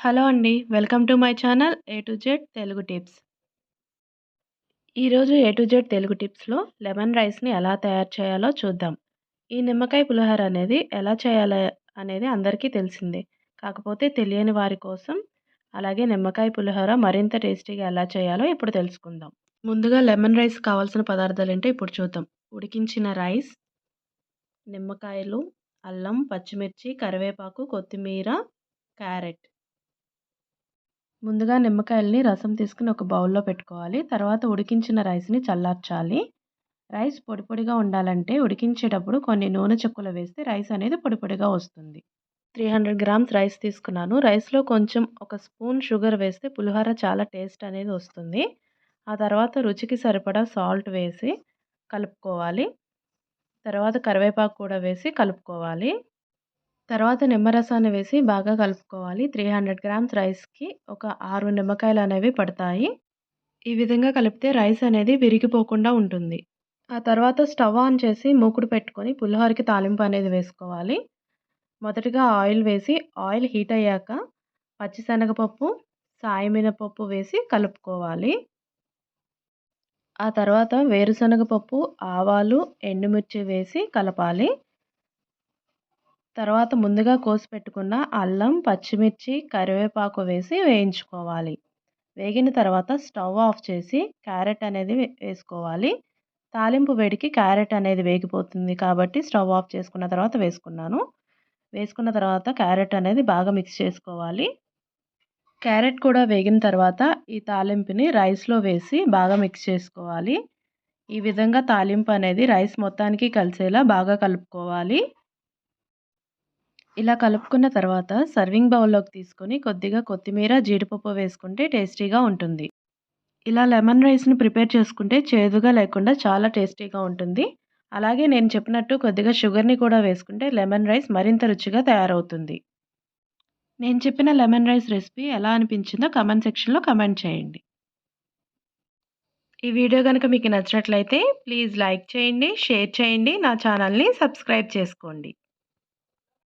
Hello అండి. Welcome to my channel A to Z Telugu tips. ఈరోజు A to Z Telugu టిప్స్‌లో lemon రైస్‌ని ఎలా తయారు చేయాలో చూద్దాం. ఈ నిమ్మకాయ పులిహోర అనేది ఎలా చేయాలో అనేది అందరికీ తెలిసిందే. కాకపోతే తెలియని వారి కోసం అలాగే నిమ్మకాయ పులిహోర మరింత టేస్టీగా ఎలా చేయాలో ఇప్పుడు తెలుసుకుందాం. ముందుగా లెమన్ రైస్ కావాల్సిన పదార్థాలేంటో ఇప్పుడు చూద్దాం. ఉడికించిన రైస్, నిమ్మకాయలు, అల్లం, పచ్చిమిర్చి, కరివేపాకు, కొత్తిమీర, క్యారెట్. ముందుగా నిమ్మకాయలని రసం తీసుకొని ఒక బౌల్‌లో పెట్టుకోవాలి. తర్వాత ఉడికించిన రైస్‌ని చల్లార్చాలి. రైస్ పొడి పొడిగా ఉండాలంటే ఉడికించేటప్పుడు కొన్ని నూనె చుక్కలు వేస్తే రైస్ అనేది పొడి పొడిగా వస్తుంది. 300 గ్రామ్స్ రైస్ తీసుకున్నాను. రైస్‌లో కొంచెం ఒక స్పూన్ షుగర్ వేస్తే పులిహోర చాలా టేస్ట్ అనేది వస్తుంది. ఆ తర్వాత రుచికి సరిపడా సాల్ట్ వేసి కలుపుకోవాలి. తర్వాత కరివేపాకు కూడా వేసి కలుపుకోవాలి. తర్వాత నిమ్మరసాన్ని వేసి బాగా కలుపుకోవాలి. 300 గ్రామ్స్ రైస్‌కి ఒక 6 నిమ్మకాయలనేవి పడతాయి. ఈ విధంగా కలిపితే రైస్ అనేది విరిగిపోకుండా ఉంటుంది. ఆ తర్వాత స్టవ్ ఆన్ చేసి మూకుడు పెట్టుకొని పులిహోరకి తాలింపు అనేది వేసుకోవాలి. మొదటగా ఆయిల్ వేసి ఆయిల్ హీట్ అయ్యాక పచ్చిశనగపప్పు, సాయి మినపప్పు వేసి కలుపుకోవాలి. ఆ తర్వాత వేరుశనగ పప్పు, ఆవాలు, ఎండుమిర్చి వేసి కలపాలి. తర్వాత ముందుగా కోసి పెట్టుకున్న అల్లం, పచ్చిమిర్చి, కరివేపాకు వేసి వేయించుకోవాలి. వేగిన తర్వాత స్టవ్ ఆఫ్ చేసి క్యారెట్ అనేది వేసుకోవాలి. తాలింపు వేడికి క్యారెట్ అనేది వేగిపోతుంది కాబట్టి స్టవ్ ఆఫ్ చేసుకున్న తర్వాత వేసుకున్నాను. వేసుకున్న తర్వాత క్యారెట్ అనేది బాగా మిక్స్ చేసుకోవాలి. క్యారెట్ కూడా వేగిన తర్వాత ఈ తాలింపుని రైస్‌లో వేసి బాగా మిక్స్ చేసుకోవాలి. ఈ విధంగా తాలింపు అనేది రైస్ మొత్తానికి కలిసేలా బాగా కలుపుకోవాలి. ఇలా కలుపుకున్న తర్వాత సర్వింగ్ బౌల్‌లోకి తీసుకొని కొద్దిగా కొత్తిమీర, జీడిపప్పు వేసుకుంటే టేస్టీగా ఉంటుంది. ఇలా లెమన్ రైస్‌ని ప్రిపేర్ చేసుకుంటే చేదుగా లేకుండా చాలా టేస్టీగా ఉంటుంది. అలాగే నేను చెప్పినట్టు కొద్దిగా షుగర్‌ని కూడా వేసుకుంటే లెమన్ రైస్ మరింత రుచిగా తయారవుతుంది. నేను చెప్పిన లెమన్ రైస్ రెసిపీ ఎలా అనిపించిందో కామెంట్ సెక్షన్‌లో కామెంట్ చేయండి. ఈ వీడియో గనుక మీకు నచ్చినట్లయితే ప్లీజ్ లైక్ చేయండి, షేర్ చేయండి, నా ఛానల్‌ని సబ్స్క్రైబ్ చేసుకోండి.